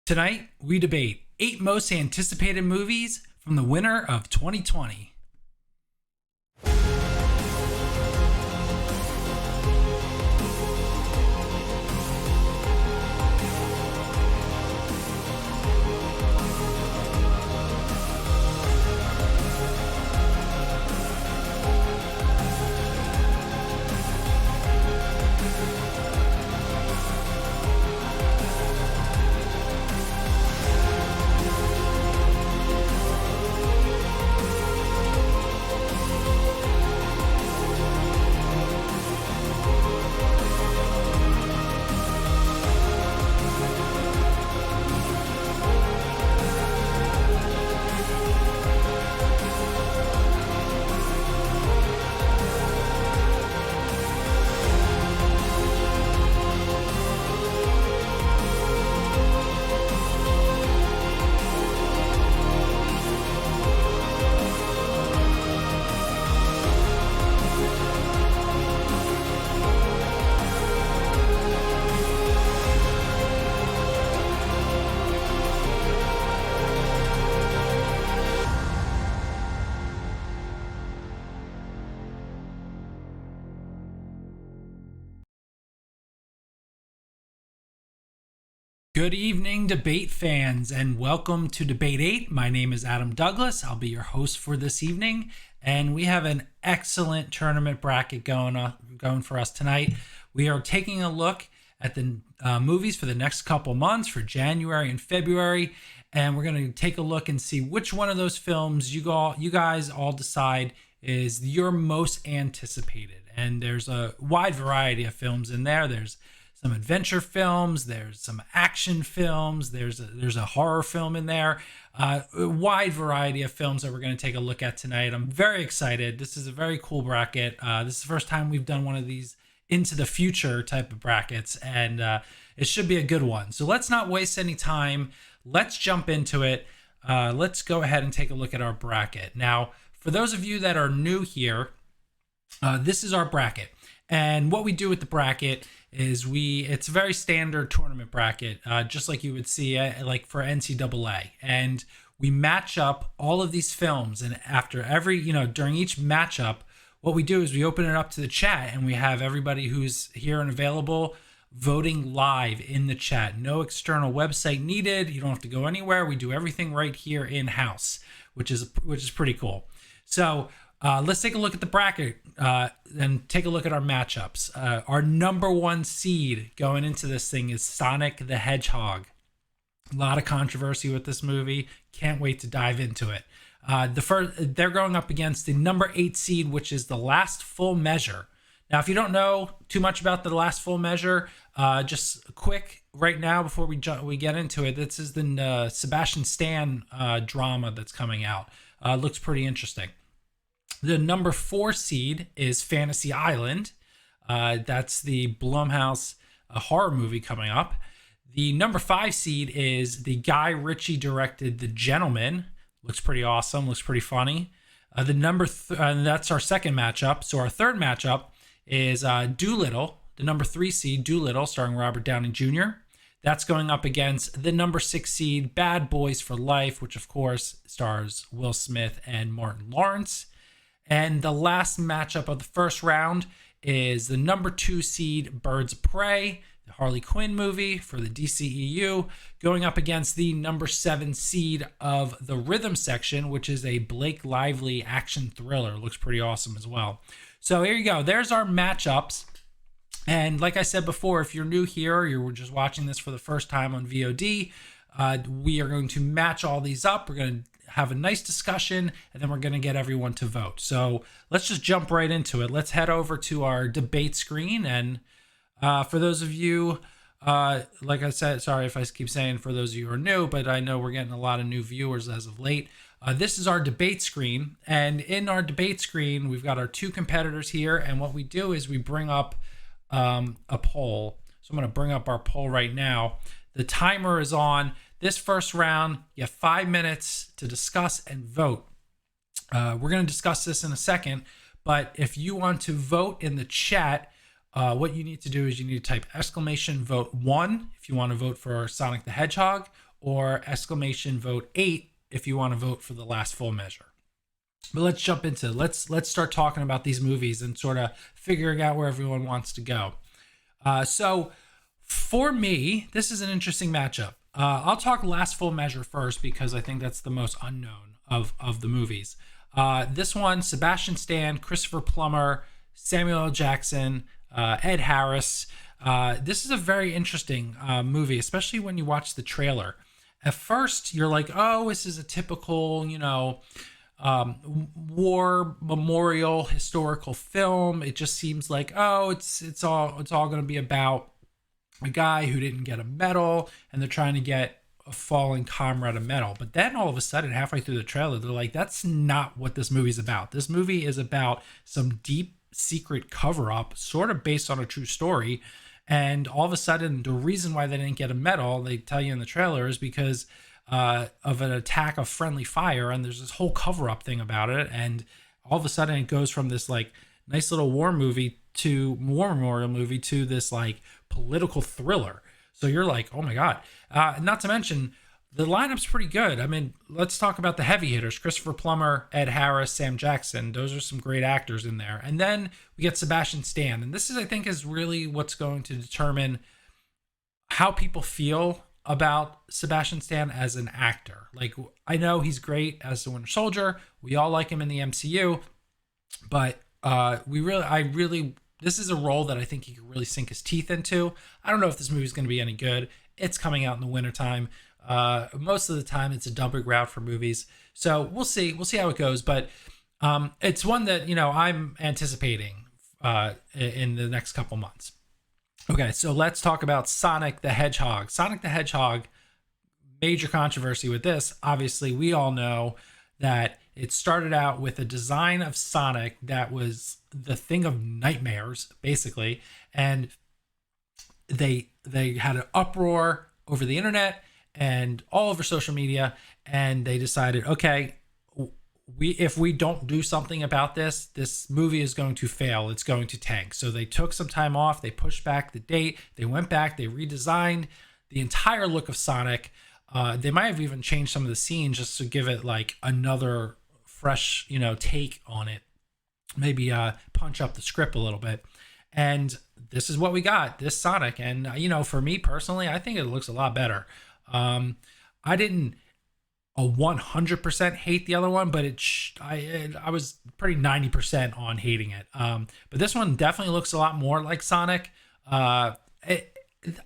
Tonight, we debate 8 most anticipated movies from the winter of 2020. Good evening, debate fans, and welcome to Debate 8. My name is Adam Douglas. I'll be your host for this evening, and we have an excellent tournament bracket going for us tonight. We are taking a look at the movies for the next couple months, for January and February, and we're going to take a look and see which one of those films you guys all decide is your most anticipated. And there's a wide variety of films in there. There's some adventure films, there's some action films, there's a horror film in there, a wide variety of films that we're going to take a look at tonight. I'm very excited. This is a very cool bracket. This is the first time we've done one of these into the future type of brackets, and it should be a good one. So let's not waste any time. Let's jump into it. Let's go ahead and take a look at our bracket. Now, for those of you that are new here, this is our bracket. And what we do with the bracket is it's a very standard tournament bracket, just like you would see like for NCAA. And we match up all of these films. And after during each matchup, what we do is we open it up to the chat and we have everybody who's here and available voting live in the chat. No external website needed. You don't have to go anywhere. We do everything right here in-house, which is pretty cool. So let's take a look at the bracket and take a look at our matchups. Our number one seed going into this thing is Sonic the Hedgehog. A lot of controversy with this movie. Can't wait to dive into it. They're going up against the number 8 seed, which is The Last Full Measure. Now, if you don't know too much about The Last Full Measure, just quick right now before we get into it, this is the Sebastian Stan drama that's coming out. Looks pretty interesting. The number 4 seed is Fantasy Island. That's the Blumhouse horror movie coming up. The number 5 seed is the Guy Ritchie directed The Gentleman. Looks pretty awesome. Looks pretty funny. And that's our second matchup. So our third matchup is Dolittle, the number 3 seed Dolittle, starring Robert Downey Jr. That's going up against the number 6 seed Bad Boys for Life, which of course stars Will Smith and Martin Lawrence. And the last matchup of the first round is the number 2 seed Birds of Prey, the Harley Quinn movie for the DCEU, going up against the number 7 seed of The Rhythm Section, which is a Blake Lively action thriller. Looks pretty awesome as well. So here you go. There's our matchups. And like I said before, if you're new here or you're just watching this for the first time on VOD, we are going to match all these up. We're going to have a nice discussion, and then we're going to get everyone to vote. So let's just jump right into it. Let's head over to our debate screen. And for those of you, like I said, sorry if I keep saying for those of you who are new, but I know we're getting a lot of new viewers as of late. This is our debate screen. And in our debate screen, we've got our 2 competitors here. And what we do is we bring up a poll. So I'm going to bring up our poll right now. The timer is on. This first round, you have 5 minutes to discuss and vote. We're going to discuss this in a second, but if you want to vote in the chat, what you need to do is you need to type exclamation vote 1 if you want to vote for Sonic the Hedgehog, or exclamation vote 8 if you want to vote for the last full measure. But let's jump into it. Let's start talking about these movies and sort of figuring out where everyone wants to go. So for me, this is an interesting matchup. I'll talk last full measure first because I think that's the most unknown of the movies. This one, Sebastian Stan, Christopher Plummer, Samuel L. Jackson, Ed Harris. This is a very interesting movie, especially when you watch the trailer. At first, you're like, oh, this is a typical, war memorial historical film. It just seems like, oh, it's all going to be about a guy who didn't get a medal, and they're trying to get a fallen comrade a medal. But then all of a sudden, halfway through the trailer, they're like, that's not what this movie's about. This movie is about some deep secret cover-up, sort of based on a true story. And all of a sudden, the reason why they didn't get a medal, they tell you in the trailer, is because of an attack of friendly fire. And there's this whole cover-up thing about it. And all of a sudden, it goes from this like nice little war memorial movie to this like political thriller. So you're like, oh my God. Not to mention, the lineup's pretty good. I mean, let's talk about the heavy hitters. Christopher Plummer, Ed Harris, Sam Jackson. Those are some great actors in there. And then we get Sebastian Stan. And this is, I think, is really what's going to determine how people feel about Sebastian Stan as an actor. Like, I know he's great as the Winter Soldier. We all like him in the MCU. But this is a role that I think he could really sink his teeth into. I don't know if this movie is going to be any good. It's coming out in the wintertime. Most of the time it's a dumping ground for movies. So we'll see how it goes. But it's one that, I'm anticipating in the next couple months. Okay, so let's talk about Sonic the Hedgehog. Sonic the Hedgehog, major controversy with this. Obviously, we all know that it started out with a design of Sonic that was the thing of nightmares, basically. And they had an uproar over the internet and all over social media, and they decided, okay, if we don't do something about this movie is going to fail. It's going to tank. So they took some time off. They pushed back the date. They went back. They redesigned the entire look of Sonic. They might have even changed some of the scenes just to give it like another fresh, take on it. Maybe punch up the script a little bit. And this is what we got, this Sonic. And, for me personally, I think it looks a lot better. I didn't 100% hate the other one, but I was pretty 90% on hating it. But this one definitely looks a lot more like Sonic. I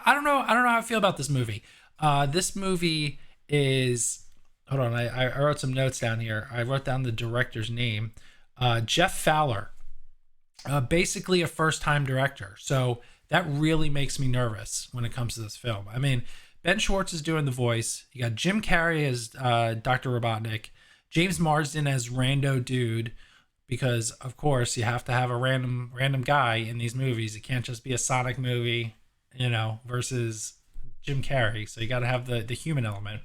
don't know how I feel about this movie. This movie is, hold on, I wrote some notes down here. I wrote down the director's name, Jeff Fowler, basically a first-time director. So that really makes me nervous when it comes to this film. I mean, Ben Schwartz is doing the voice. You got Jim Carrey as Dr. Robotnik, James Marsden as Rando Dude, because of course you have to have a random guy in these movies. It can't just be a Sonic movie, versus Jim Carrey. So you got to have the human element.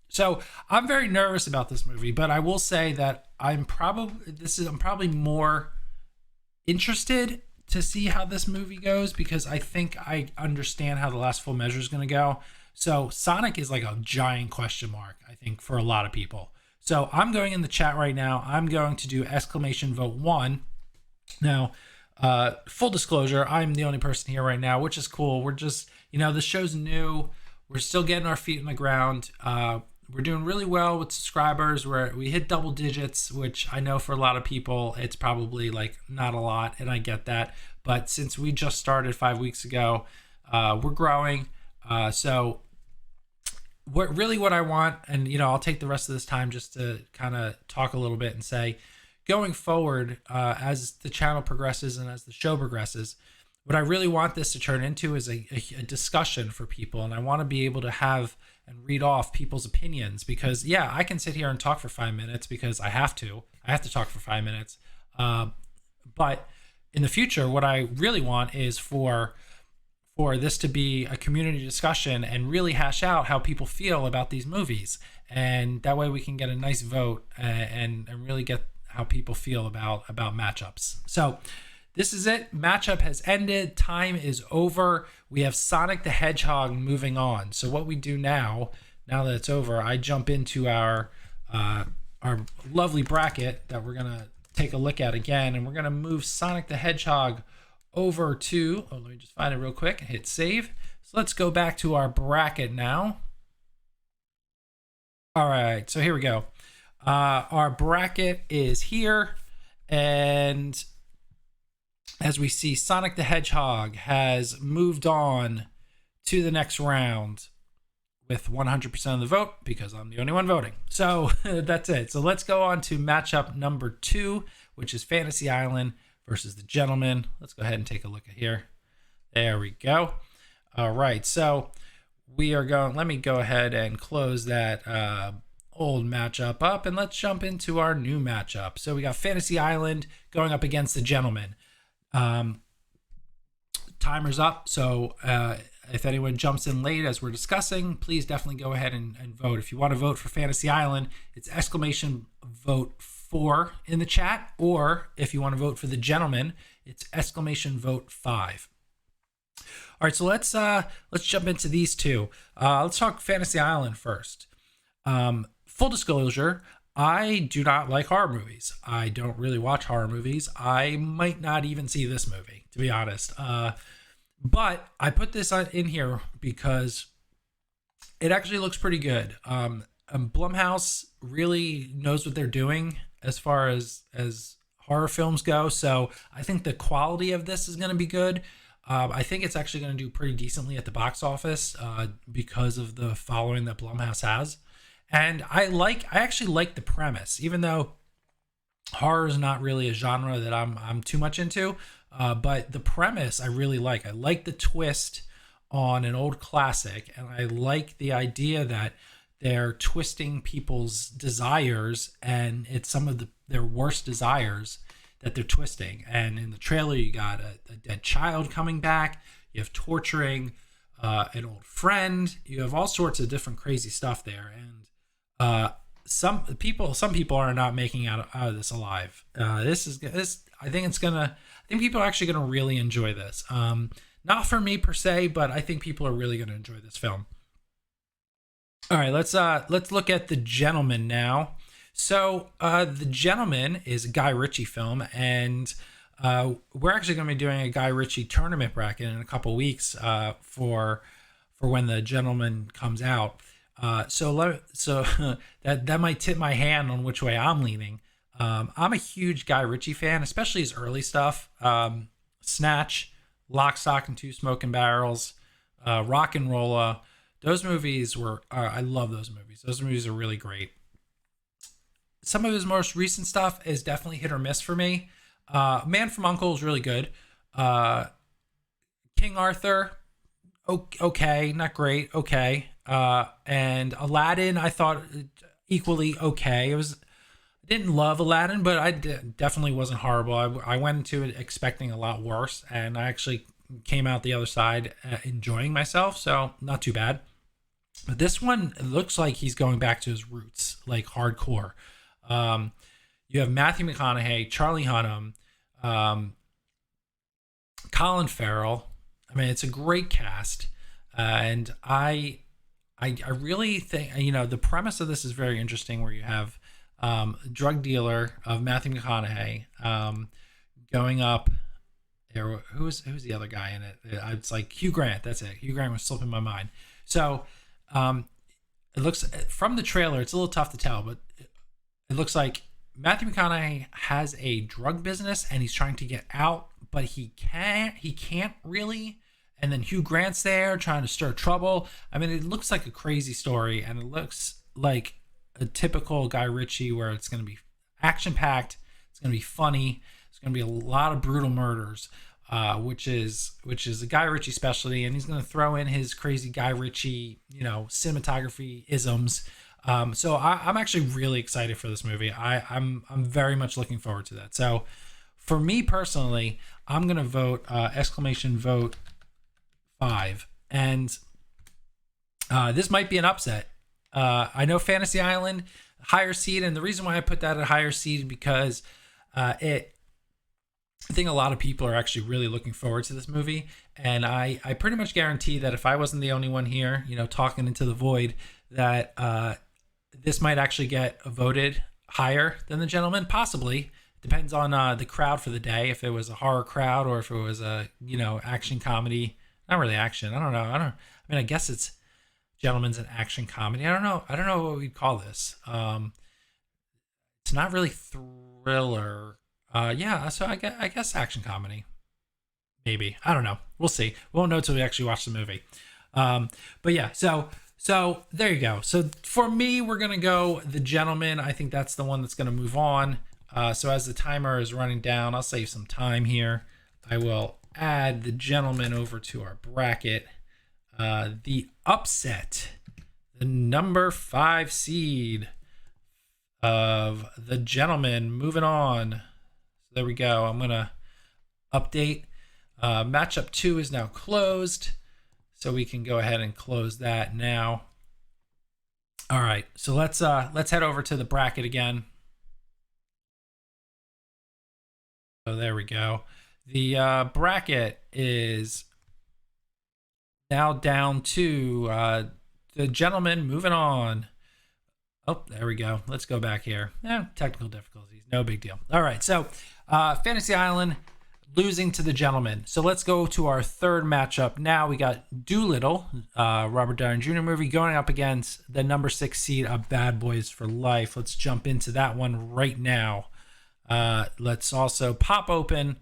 So I'm very nervous about this movie, but I will say that I'm probably more interested to see how this movie goes because I think I understand how the last full measure is going to go. So Sonic is like a giant question mark, I think, for a lot of people. So I'm going in the chat right now. I'm going to do exclamation vote 1. Now, full disclosure, I'm the only person here right now, which is cool. We're just, the show's new. We're still getting our feet in the ground. We're doing really well with subscribers. We hit double digits, which I know for a lot of people, it's probably like not a lot, and I get that. But since we just started 5 weeks ago, we're growing. So what I want, and I'll take the rest of this time just to kind of talk a little bit and say, going forward, as the channel progresses and as the show progresses, what I really want this to turn into is a discussion for people, and I want to be able to have and read off people's opinions because, yeah, I can sit here and talk for 5 minutes because I have to talk for 5 minutes. But in the future, what I really want is for this to be a community discussion and really hash out how people feel about these movies. And that way we can get a nice vote and really get how people feel about matchups. So this is it. Matchup has ended. Time is over. We have Sonic the Hedgehog moving on. So what we do now that it's over, I jump into our lovely bracket that we're gonna take a look at again, and we're gonna move Sonic the Hedgehog over to. Oh, let me just find it real quick and hit save. So let's go back to our bracket now. All right, so here we go. Our bracket is here, and as we see, Sonic the Hedgehog has moved on to the next round with 100% of the vote because I'm the only one voting. So that's it. So let's go on to matchup number 2, which is Fantasy Island versus the Gentleman. Let's go ahead and take a look at here. There we go. All right, so we are going, let me go ahead and close that old matchup up, and let's jump into our new matchup. So we got Fantasy Island going up against the Gentleman. Timer's up, so if anyone jumps in late as we're discussing, please definitely go ahead and vote. If you want to vote for Fantasy Island, it's exclamation vote 4 in the chat, or if you want to vote for the Gentleman, it's exclamation vote 5. All right, so let's jump into these two. Let's talk Fantasy Island first. Full disclosure, I do not like horror movies. I don't really watch horror movies. I might not even see this movie, to be honest. But I put this in here because it actually looks pretty good. Blumhouse really knows what they're doing as far as horror films go. So I think the quality of this is going to be good. I think it's actually going to do pretty decently at the box office because of the following that Blumhouse has. And I actually like the premise, even though horror is not really a genre that I'm too much into. But the premise I really like. I like the twist on an old classic, and I like the idea that they're twisting people's desires, and it's some of their worst desires that they're twisting. And in the trailer, you got a dead child coming back. You have torturing an old friend. You have all sorts of different crazy stuff there, and some people are not making out of this alive. I think people are actually gonna really enjoy this. Not for me per se, but I think people are really gonna enjoy this film. All right, let's look at The Gentleman now. So The Gentleman is a Guy Ritchie film, and we're actually going to be doing a Guy Ritchie tournament bracket in a couple weeks for when The Gentleman comes out. So that might tip my hand on which way I'm leaning. I'm a huge Guy Ritchie fan, especially his early stuff. Snatch, Lock, Stock, and Two Smoking Barrels, Rock and Rolla. Those movies I love those movies. Those movies are really great. Some of his most recent stuff is definitely hit or miss for me. Man from U.N.C.L.E. is really good. King Arthur, okay, not great, okay. And Aladdin, I thought equally okay. I didn't love Aladdin, but I definitely wasn't horrible. I went into it expecting a lot worse, and I actually came out the other side enjoying myself, so not too bad. But this one, it looks like he's going back to his roots, like hardcore. You have Matthew McConaughey, Charlie Hunnam, Colin Farrell. I mean, it's a great cast, and I really think, the premise of this is very interesting, where you have a drug dealer of Matthew McConaughey going up. Who's the other guy in it? It's like Hugh Grant. That's it. Hugh Grant was slipping my mind. So it looks, from the trailer, it's a little tough to tell, but it looks like Matthew McConaughey has a drug business and he's trying to get out, but he can't really. And then Hugh Grant's there trying to stir trouble. I mean, it looks like a crazy story, and it looks like a typical Guy Ritchie, where it's going to be action-packed, it's going to be funny, it's going to be a lot of brutal murders, which is a Guy Ritchie specialty, and he's going to throw in his crazy Guy Ritchie, cinematography isms. So I'm actually really excited for this movie. I'm very much looking forward to that. So for me personally, I'm going to vote exclamation vote 5, and this might be an upset. I know Fantasy Island higher seed, and the reason why I put that at higher seed because it I think a lot of people are actually really looking forward to this movie, and I pretty much guarantee that if I wasn't the only one here, talking into the void, that this might actually get voted higher than The Gentleman. Possibly depends on the crowd for the day. If it was a horror crowd or if it was a action comedy. Not really action. I don't know. I mean, I guess it's Gentleman's an action comedy. I don't know. I don't know what we'd call this. It's not really thriller. Yeah, so I guess action comedy. Maybe. I don't know. We'll see. We won't know until we actually watch the movie. But yeah, so there you go. So for me, we're gonna go The Gentleman. I think that's the one that's gonna move on. So as the timer is running down, I'll save some time here. I will add The Gentleman over to our bracket. The upset, the number 5 seed of The Gentleman. Moving on. So there we go. I'm gonna update. Matchup 2 is now closed, so we can go ahead and close that now. All right, so let's head over to the bracket again. So there we go. The bracket is now down to The Gentleman. Moving on. Oh, there we go. Let's go back here. Technical difficulties. No big deal. All right, so Fantasy Island losing to The Gentleman. So let's go to our third matchup. Now we got Dolittle, Robert Downey Jr. movie, going up against the number 6 seed of Bad Boys for Life. Let's jump into that one right now. Let's also pop open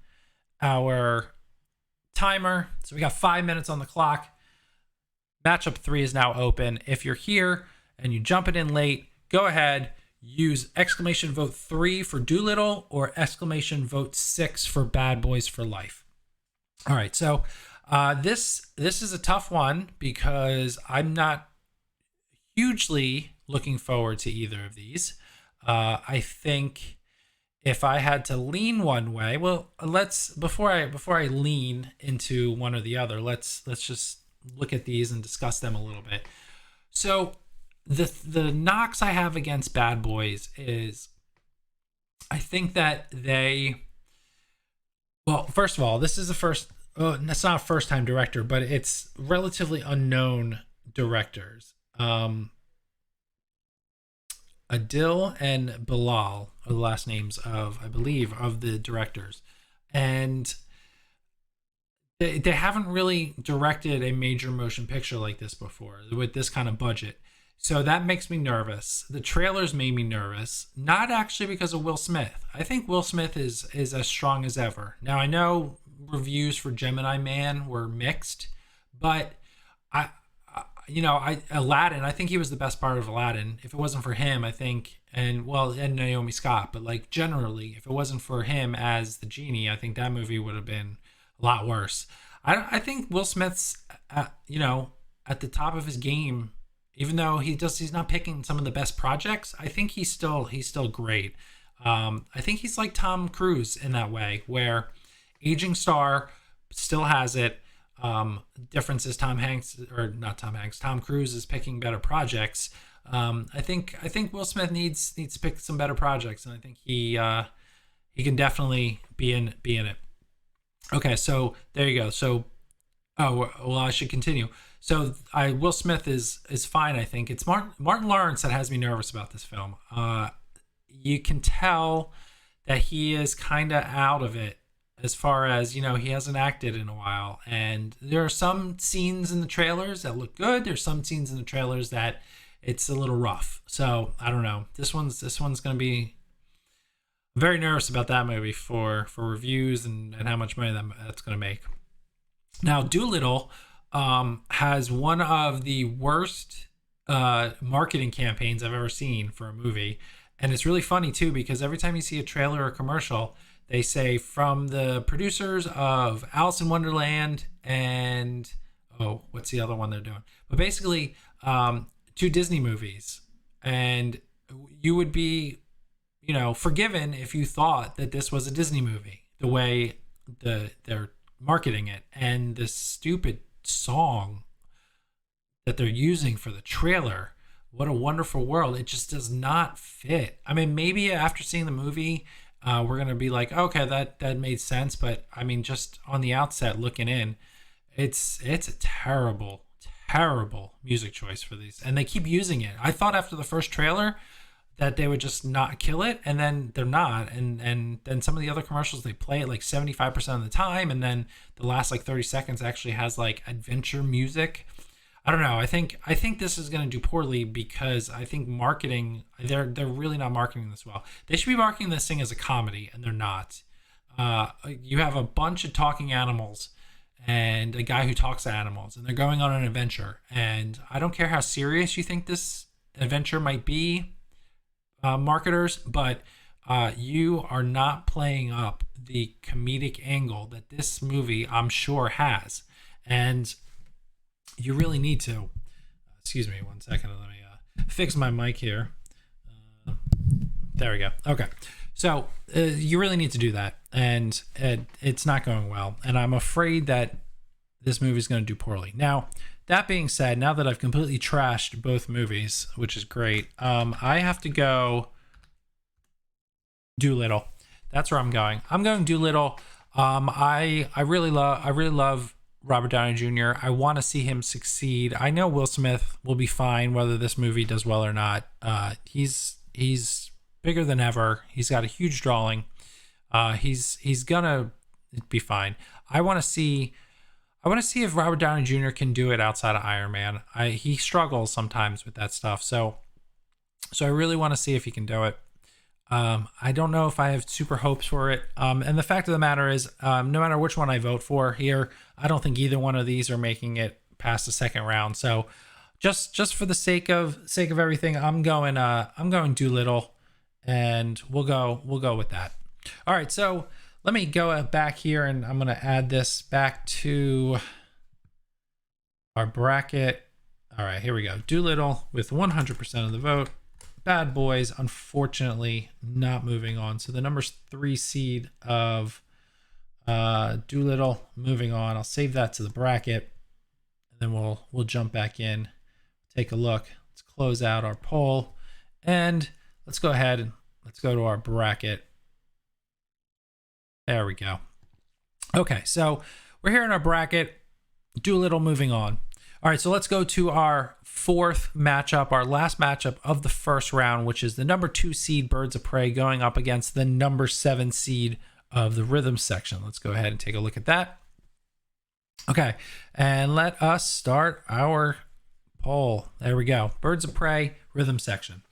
our timer. So we got 5 minutes on the clock. Matchup 3 is now open. If you're here and you jump it in late, go ahead. Use exclamation vote 3 for Dolittle or exclamation vote 6 for Bad Boys for Life. All right, so this is a tough one because I'm not hugely looking forward to either of these. I think if I had to lean one way, well, before I lean into one or the other, let's just look at these and discuss them a little bit. So the knocks I have against Bad Boys is I think that first of all, this is it's not a first time director, but it's relatively unknown directors. Adil and Bilal are the last names I believe, of the directors. And they haven't really directed a major motion picture like this before with this kind of budget. So that makes me nervous. The trailers made me nervous, not actually because of Will Smith. I think Will Smith is as strong as ever. Now, I know reviews for Gemini Man were mixed, but Aladdin, I think he was the best part of Aladdin. If it wasn't for him, I think, and Naomi Scott, but like generally, if it wasn't for him as the genie, I think that movie would have been a lot worse. I think Will Smith's, at the top of his game. Even though he's not picking some of the best projects, I think he's still great. I think he's like Tom Cruise in that way, where aging star still has it. Difference is Tom Cruise is picking better projects. I think Will Smith needs to pick some better projects, and I think he can definitely be in it. Okay, so there you go. So, I should continue. So Will Smith is fine. I think it's Martin Lawrence that has me nervous about this film. You can tell that he is kind of out of it as far as, he hasn't acted in a while. And there are some scenes in the trailers that look good. There's some scenes in the trailers that it's a little rough. So I don't know. This one's going to be very nervous about that movie for reviews and how much money that's going to make. Now, Dolittle has one of the worst marketing campaigns I've ever seen for a movie. And it's really funny, too, because every time you see a trailer or commercial, they say from the producers of Alice in Wonderland and, what's the other one they're doing? But basically, 2 Disney movies. And you would be, forgiven if you thought that this was a Disney movie, the way they're marketing it. And this stupid song that they're using for the trailer, What a Wonderful World, it just does not fit. I mean, maybe after seeing the movie, we're gonna be like, okay, that made sense. But I mean, just on the outset looking in, it's a terrible music choice for these, and they keep using it. I thought after the first trailer that they would just not kill it, and then they're not, and then some of the other commercials, they play it like 75% of the time, and then the last like 30 seconds actually has like adventure music. I don't know. I think this is going to do poorly because I think marketing, they're really not marketing this well. They should be marketing this thing as a comedy, and they're not. You have a bunch of talking animals and a guy who talks to animals, and they're going on an adventure. And I don't care how serious you think this adventure might be, marketers, but you are not playing up the comedic angle that this movie, I'm sure, has. And you really need to. Excuse me 1 second. Let me fix my mic here. There we go. Okay. So you really need to do that. And it's not going well. And I'm afraid that this movie is going to do poorly. Now, that being said, now that I've completely trashed both movies, which is great, I have to go Dolittle. That's where I'm going. I'm going Dolittle. I really love Robert Downey Jr. I want to see him succeed. I know Will Smith will be fine whether this movie does well or not. He's bigger than ever. He's got a huge drawing. He's gonna be fine. I want to see if Robert Downey Jr. can do it outside of Iron Man. He struggles sometimes with that stuff. So I really want to see if he can do it. I don't know if I have super hopes for it. And the fact of the matter is, no matter which one I vote for here, I don't think either one of these are making it past the second round. So just for the sake of everything, I'm going Dolittle, and we'll go with that. All right. So let me go back here, and I'm going to add this back to our bracket. All right, here we go. Dolittle with 100% of the vote. Bad Boys, unfortunately, not moving on. So the number 3 seed of Dolittle moving on. I'll save that to the bracket, and then we'll jump back in, take a look. Let's close out our poll, and let's go ahead and let's go to our bracket. There we go. Okay, so we're here in our bracket. Dolittle moving on. All right, so let's go to our fourth matchup, our last matchup of the first round, which is the number 2 seed Birds of Prey going up against the number 7 seed of the Rhythm section. Let's go ahead and take a look at that. Okay, and let us start our poll. There we go. Birds of Prey, Rhythm section.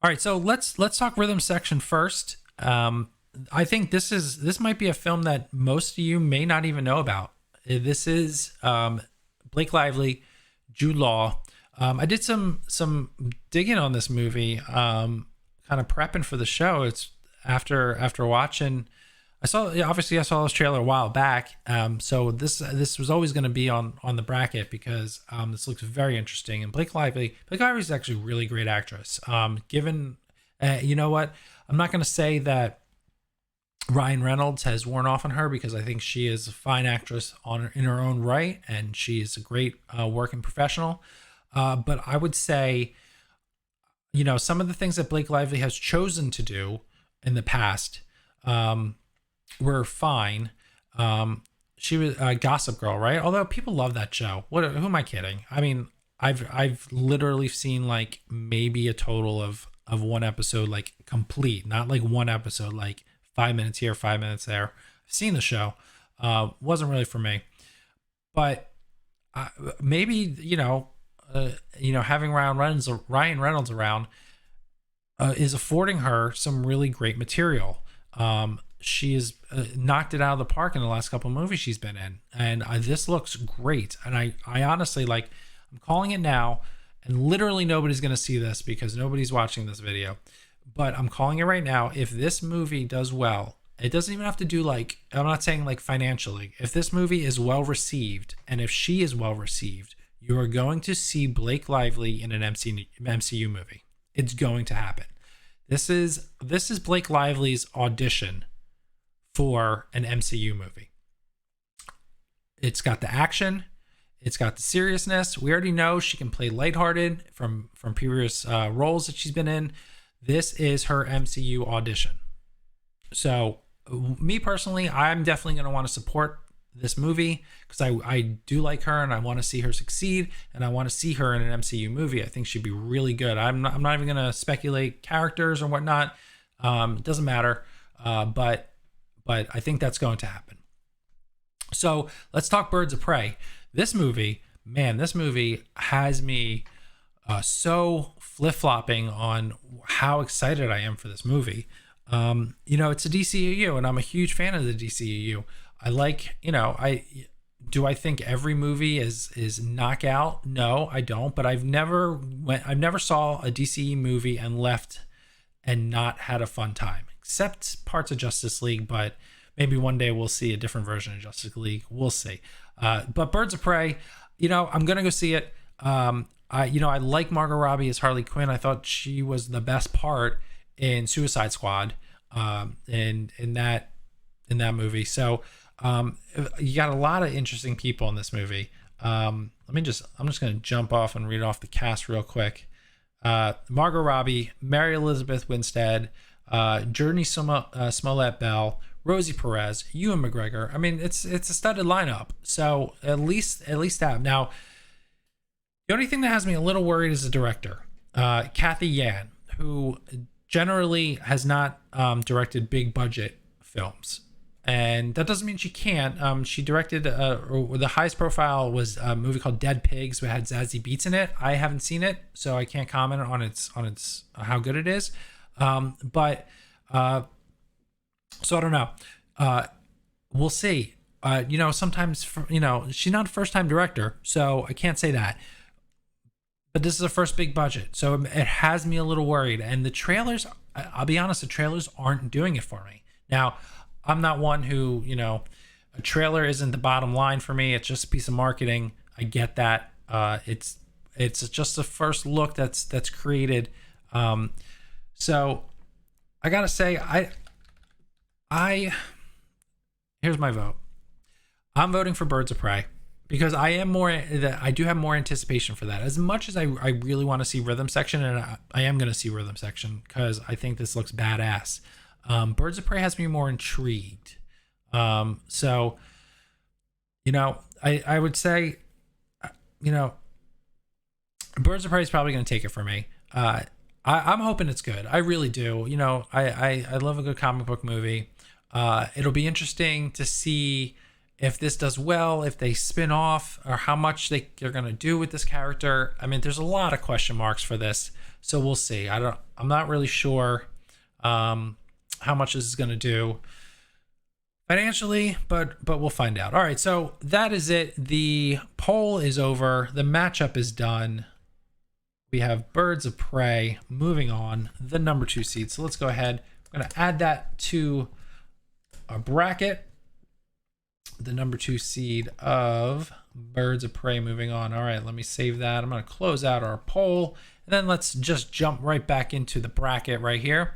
All right, so let's talk Rhythm section first. I think this might be a film that most of you may not even know about. This is Blake Lively, Jude Law. I did some digging on this movie, kind of prepping for the show. It's after watching. I saw this trailer a while back. So this was always going to be on the bracket because this looks very interesting. And Blake Lively is actually a really great actress. Given, you know what, I'm not going to say that Ryan Reynolds has worn off on her, because I think she is a fine actress in her own right, and she is a great working professional. But I would say, you know, some of the things that Blake Lively has chosen to do in the past were fine. She was Gossip Girl, right? Although people love that show. Who am I kidding? I mean, I've literally seen like maybe a total of one episode, like complete, not like one episode, like 5 minutes here, 5 minutes there. I've seen the show. Wasn't really for me, but maybe having Ryan Reynolds around is affording her some really great material. She has knocked it out of the park in the last couple of movies she's been in, and this looks great. And I honestly, like, I'm calling it now, and literally nobody's going to see this because nobody's watching this video. But I'm calling it right now. If this movie does well, it doesn't even have to do, like, I'm not saying like financially. If this movie is well received, and if she is well received, you are going to see Blake Lively in an MCU movie. It's going to happen. This is Blake Lively's audition for an MCU movie. It's got the action. It's got the seriousness. We already know she can play lighthearted from previous roles that she's been in. This is her MCU audition. So, me personally, I'm definitely going to want to support this movie because I do like her and I want to see her succeed and I want to see her in an MCU movie. I think she'd be really good. I'm not even going to speculate characters or whatnot. It doesn't matter. But I think that's going to happen. So let's talk Birds of Prey. This movie, man, this movie has me so flip-flopping on how excited I am for this movie. It's a DCEU and I'm a huge fan of the DCEU. I like, I think every movie is knockout? No, I don't, but I've never saw a DCE movie and left and not had a fun time, except parts of Justice League, but maybe one day we'll see a different version of Justice League. We'll see. But Birds of Prey, I'm going to go see it. I like Margot Robbie as Harley Quinn. I thought she was the best part in Suicide Squad, in that movie. So, you got a lot of interesting people in this movie. I'm just going to jump off and read off the cast real quick. Margot Robbie, Mary Elizabeth Winstead, Journey Smollett Bell, Rosie Perez, Ewan McGregor. I mean, it's a studded lineup. So at least that. Now, the only thing that has me a little worried is the director, Kathy Yan, who generally has not directed big budget films. And that doesn't mean she can't. She directed the highest profile was a movie called Dead Pigs, which had Zazie Beetz in it. I haven't seen it, so I can't comment on its how good it is. So I don't know. We'll see. Sometimes she's not a first time director, so I can't say that. But this is a first big budget, so it has me a little worried. And the trailers, I'll be honest, the trailers aren't doing it for me. Now, I'm not one who, a trailer isn't the bottom line for me. It's just a piece of marketing. I get that. It's just the first look that's created. So I gotta say, here's my vote. I'm voting for Birds of Prey because I do have more anticipation for that. As much as I really want to see Rhythm Section, and I am going to see Rhythm Section because I think this looks badass. Birds of Prey has me more intrigued. I would say, Birds of Prey is probably going to take it for me. I'm hoping it's good. I really do. I love a good comic book movie. It'll be interesting to see if this does well, if they spin off, or how much they're going to do with this character. I mean, there's a lot of question marks for this, so we'll see. I'm not really sure how much this is going to do financially, but we'll find out. All right, so that is it. The poll is over. The matchup is done. We have Birds of Prey moving on, the number 2 seed. So let's go ahead. I'm going to add that to our bracket. The number 2 seed of Birds of Prey moving on. All right, let me save that. I'm going to close out our poll. And then let's just jump right back into the bracket right here.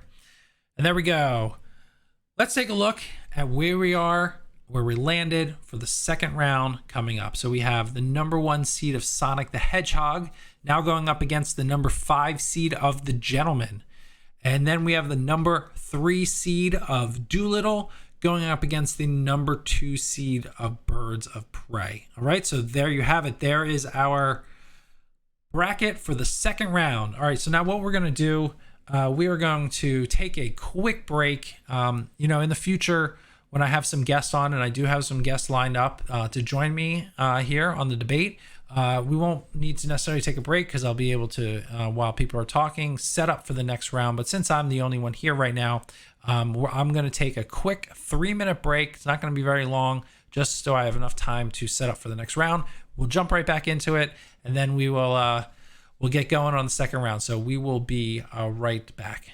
And there we go. Let's take a look at where we landed for the second round coming up. So we have the number 1 seed of Sonic the Hedgehog now going up against the number 5 seed of The Gentleman. And then we have the number 3 seed of Dolittle going up against the number 2 seed of Birds of Prey. All right, so there you have it. There is our bracket for the second round. All right, so now what we're going to do, we are going to take a quick break. In the future, when I have some guests on, and I do have some guests lined up to join me here on the debate, we won't need to necessarily take a break because I'll be able to, while people are talking, set up for the next round. But since I'm the only one here right now, I'm going to take a quick 3-minute break. It's not going to be very long, just so I have enough time to set up for the next round. We'll jump right back into it, and then we'll get going on the second round. So we will be right back.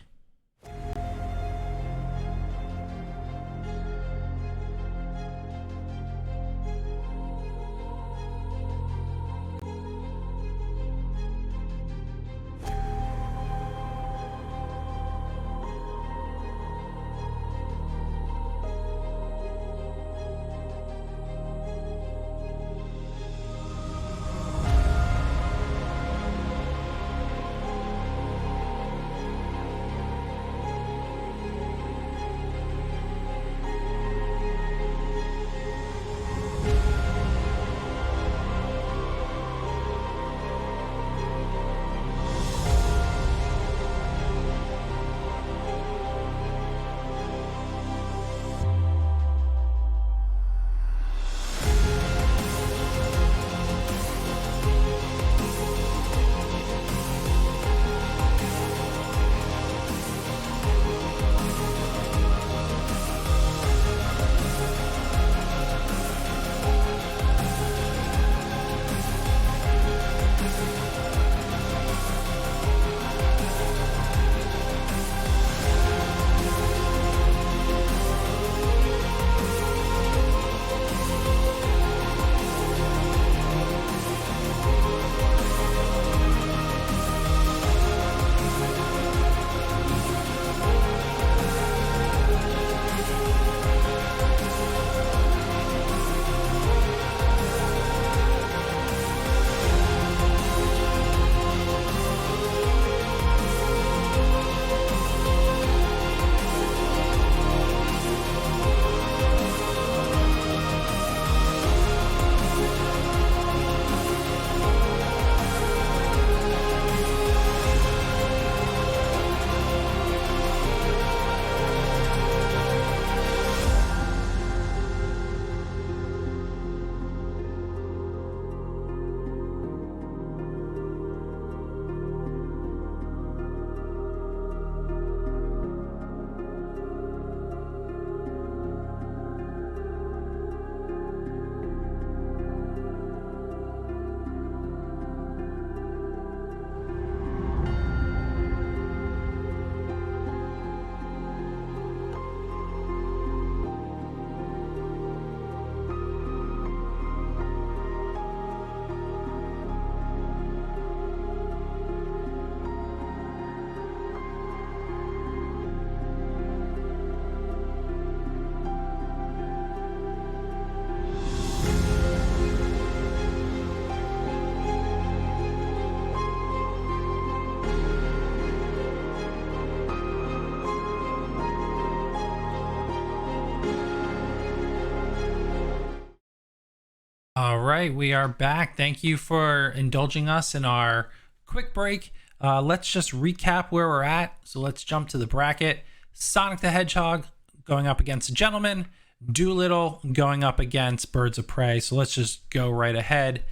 All right, we are back. Thank you for indulging us in our quick break. Let's just recap where we're at. So let's jump to the bracket. Sonic the Hedgehog going up against a Gentleman. Dolittle going up against Birds of Prey. So let's just go right ahead.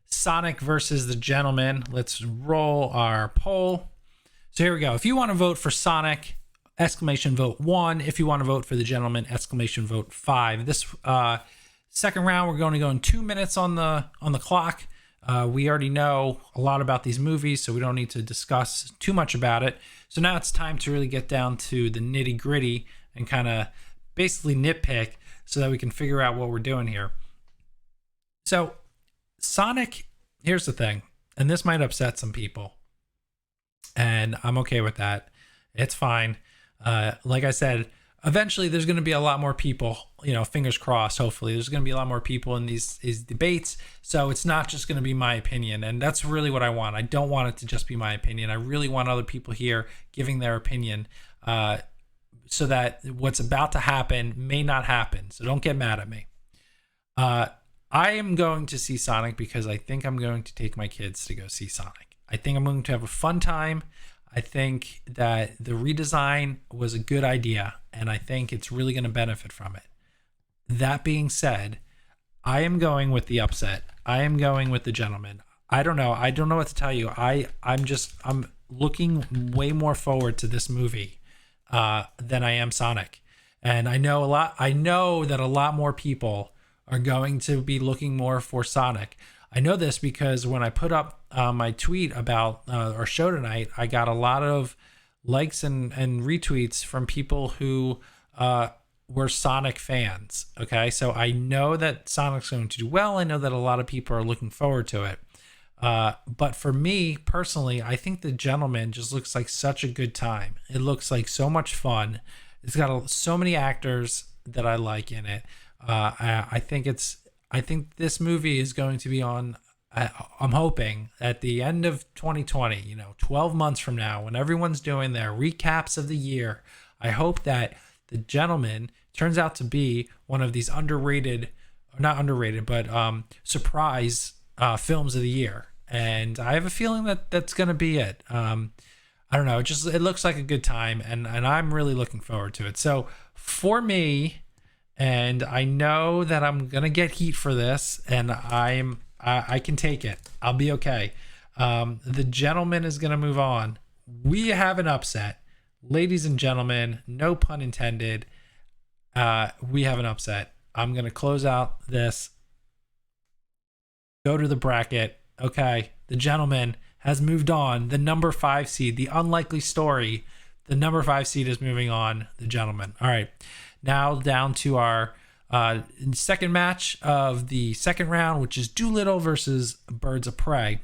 Sonic versus the Gentleman. Let's roll our poll. So here we go. If you want to vote for Sonic, exclamation vote 1. If you want to vote for the Gentleman, exclamation vote 5. This second round, we're going to go in 2 minutes on the clock. We already know a lot about these movies, so we don't need to discuss too much about it. So now it's time to really get down to the nitty gritty and kind of basically nitpick so that we can figure out what we're doing here. So Sonic, here's the thing, and this might upset some people, and I'm okay with that. It's fine. Like I said, eventually there's going to be a lot more people, fingers crossed, hopefully there's going to be a lot more people in these debates. So it's not just going to be my opinion. And that's really what I want. I don't want it to just be my opinion. I really want other people here giving their opinion, so that what's about to happen may not happen. So don't get mad at me. I am going to see Sonic because I think I'm going to take my kids to go see Sonic. I think I'm going to have a fun time. I think that the redesign was a good idea, and I think it's really going to benefit from it. That being said, I am going with the upset. I am going with the Gentleman. I don't know. I don't know what to tell you. I'm looking way more forward to this movie than I am Sonic. And I know that a lot more people are going to be looking more for Sonic. I know this because when I put up my tweet about our show tonight, I got a lot of likes and retweets from people who were Sonic fans. Okay, so I know that Sonic's going to do well. I know that a lot of people are looking forward to it. But for me personally, I think the Gentleman just looks like such a good time. It looks like so much fun. It's got so many actors that I like in it. I think this movie is going to be on, I'm hoping, at the end of 2020, 12 months from now, when everyone's doing their recaps of the year. I hope that the Gentleman turns out to be one of these not underrated, but surprise films of the year. And I have a feeling that that's going to be it. I don't know. It looks like a good time, and I'm really looking forward to it. So for me, and I know that I'm gonna get heat for this, and I can take it. I'll be okay. The Gentleman is gonna move on. We have an upset, ladies and gentlemen. No pun intended. We have an upset. I'm gonna close out this. Go to the bracket. Okay, the Gentleman has moved on. The number 5 seed, the unlikely story. The number 5 seed is moving on. The Gentleman. All right. Now down to our second match of the second round, which is Dolittle versus Birds of Prey.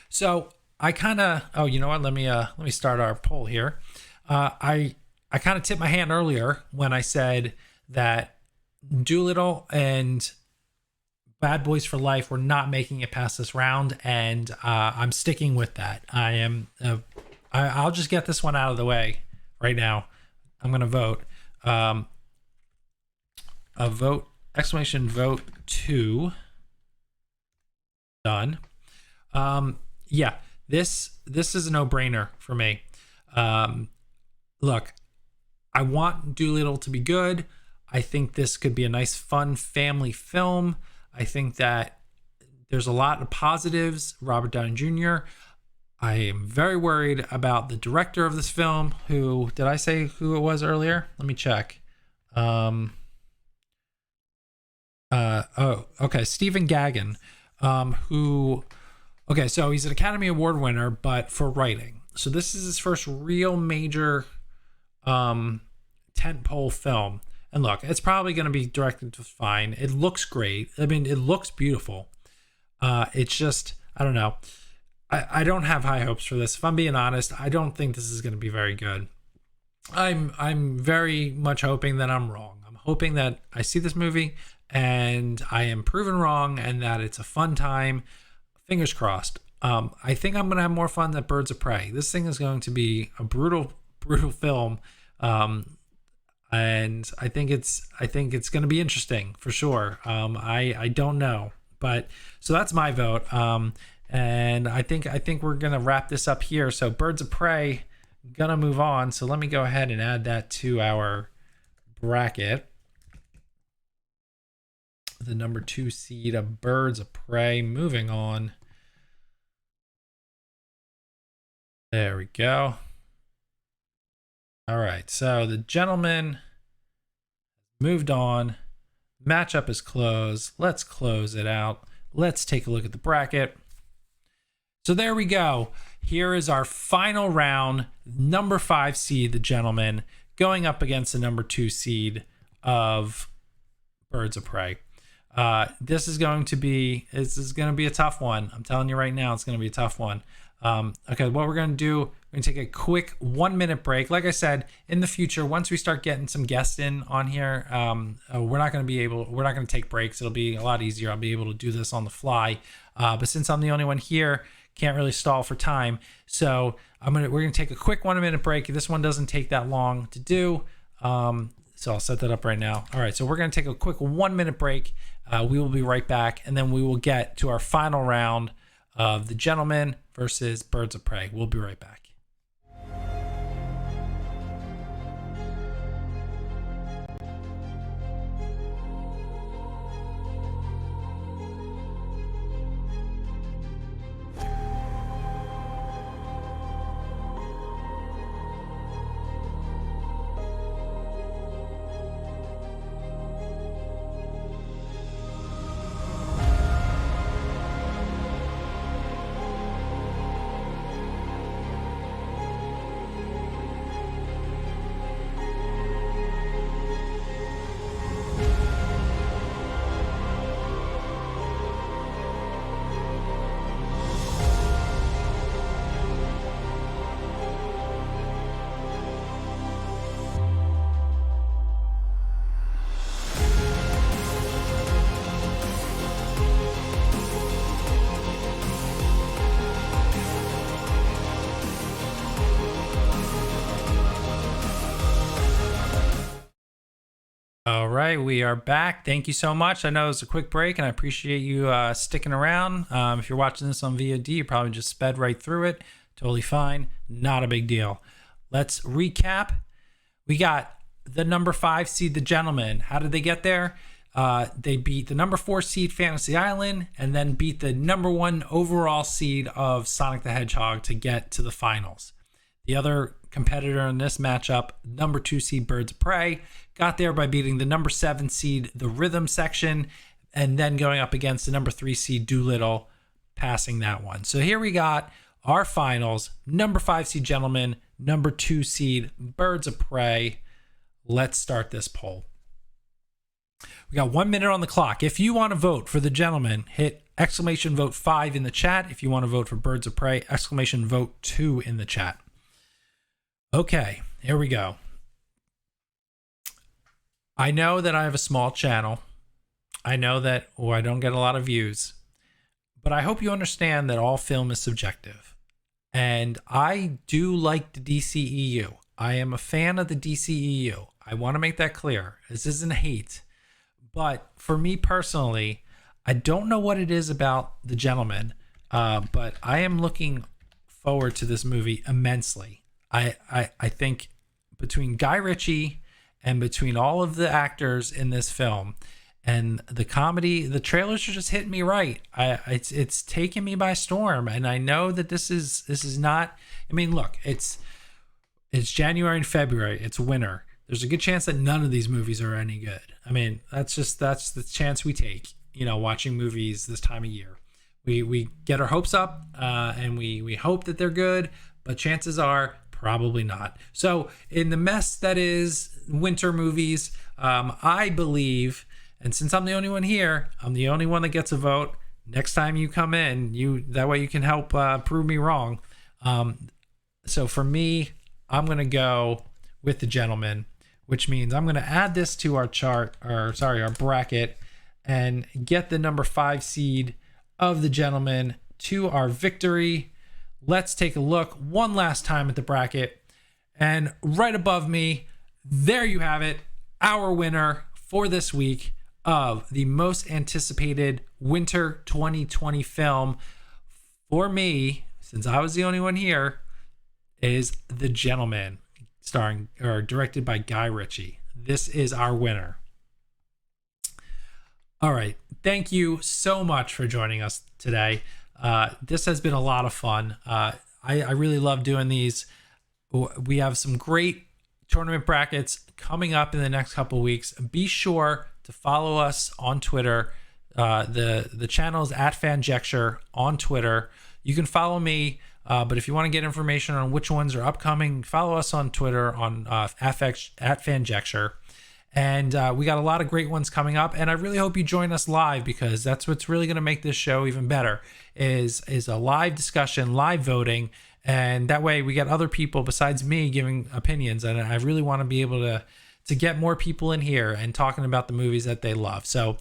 So I kind of, you know what? Let me start our poll here. I kind of tipped my hand earlier when I said that Dolittle and Bad Boys for Life were not making it past this round, and I'm sticking with that. I'll just get this one out of the way right now. I'm gonna vote. A vote, exclamation vote 2. Done. Yeah, this is a no-brainer for me. Look, I want Dolittle to be good. I think this could be a nice, fun family film. I think that there's a lot of positives. Robert Downey Jr. I am very worried about the director of this film. Who did I say who it was earlier? Let me check. Stephen Gaghan, so he's an Academy Award winner, but for writing. So this is his first real major tentpole film. And look, it's probably going to be directed to fine. It looks great. I mean, it looks beautiful. It's just, I don't know. I don't have high hopes for this. If I'm being honest, I don't think this is going to be very good. I'm very much hoping that I'm wrong. I'm hoping that I see this movie and I am proven wrong and that it's a fun time. Fingers crossed. I think I'm going to have more fun than Birds of Prey. This thing is going to be a brutal film. and I think it's going to be interesting for sure. I don't know, but so that's my vote. And I think we're gonna wrap this up here. So Birds of Prey, gonna move on. So let me go ahead and add that to our bracket. The number 2 seed of Birds of Prey. Moving on. There we go. All right, so the gentleman moved on. Matchup is closed. Let's close it out. Let's take a look at the bracket. So there we go. Here is our final round. Number 5 seed, the gentleman, going up against the number 2 seed of Birds of Prey. This is going to be a tough one. I'm telling you right now, it's going to be a tough one. Okay, what we're going to do, we're going to take a quick 1-minute break. Like I said, in the future, once we start getting some guests in on here, we're not going to take breaks. It'll be a lot easier. I'll be able to do this on the fly. But since I'm the only one here, can't really stall for time. So we're going to take a quick 1-minute break. This one doesn't take that long to do. So I'll set that up right now. All right, so we're going to take a quick 1-minute break. We will be right back, and then we will get to our final round of the gentleman versus Birds of Prey. We'll be right back. All right, we are back. Thank you so much. I know it was a quick break, and I appreciate you sticking around. If you're watching this on VOD, you probably just sped right through it. Totally fine. Not a big deal. Let's recap. We got the number 5 seed, the gentleman. How did they get there? They beat the number 4 seed, Fantasy Island, and then beat the number 1 overall seed of Sonic the Hedgehog to get to the finals. The other competitor in this matchup, number 2 seed Birds of Prey, got there by beating the number 7 seed, the Rhythm section, and then going up against the number 3 seed Dolittle, passing that one. So here we got our finals. Number 5 seed Gentleman, number 2 seed Birds of Prey. Let's start this poll. We got 1 minute on the clock. If you want to vote for the Gentleman, hit exclamation vote 5 in the chat. If you want to vote for Birds of Prey, exclamation vote 2 in the chat. Okay, here we go. I know that I have a small channel. I know that I don't get a lot of views, but I hope you understand that all film is subjective. And I do like the DCEU. I am a fan of the DCEU. I want to make that clear. This isn't hate. But for me personally, I don't know what it is about the Gentleman, but I am looking forward to this movie immensely. I think between Guy Ritchie and between all of the actors in this film and the comedy, the trailers are just hitting me right. It's taking me by storm, and I know that this is not. I mean, look, it's January and February. It's winter. There's a good chance that none of these movies are any good. I mean, that's the chance we take. You know, watching movies this time of year, we get our hopes up, and we hope that they're good, but chances are probably not. So in the mess that is winter movies, I believe, and since I'm the only one here, I'm the only one that gets a vote. Next time you come in, that way you can help prove me wrong. So for me, I'm going to go with the Gentleman, which means I'm going to add this to our our bracket, and get the number 5 seed of the Gentleman to our victory. Let's take a look one last time at the bracket. And right above me, there you have it. Our winner for this week of the most anticipated winter 2020 film for me, since I was the only one here, is The Gentleman, starring or directed by Guy Ritchie. This is our winner. All right. Thank you so much for joining us today. This has been a lot of fun. I really love doing these. We have some great tournament brackets coming up in the next couple of weeks. Be sure to follow us on Twitter. The channel is at Fanjecture on Twitter. You can follow me, but if you want to get information on which ones are upcoming, follow us on Twitter on at Fanjecture. And we got a lot of great ones coming up, and I really hope you join us live, because that's what's really going to make this show even better, is a live discussion, live voting, and that way we get other people besides me giving opinions. And I really want to be able to get more people in here and talking about the movies that they love. So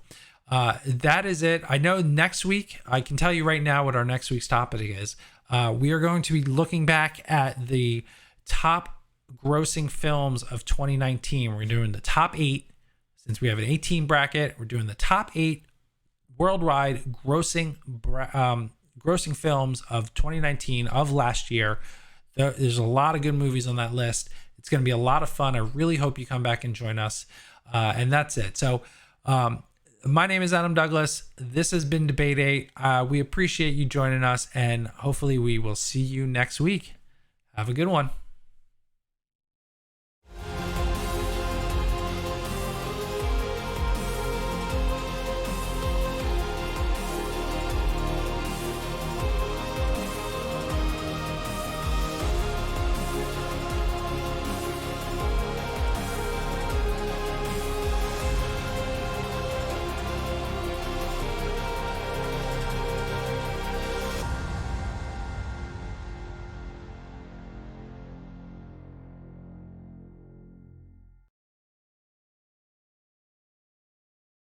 that is it. I know next week, I can tell you right now what our next week's topic is. We are going to be looking back at the top grossing films of 2019. We're doing the top 8. Since we have an 18 bracket, we're doing the top 8 worldwide grossing films of 2019 of last year. There's a lot of good movies on that list. It's going to be a lot of fun. I really hope you come back and join us. And that's it. So my name is Adam Douglas. This has been Debate 8. We appreciate you joining us, and hopefully we will see you next week. Have a good one.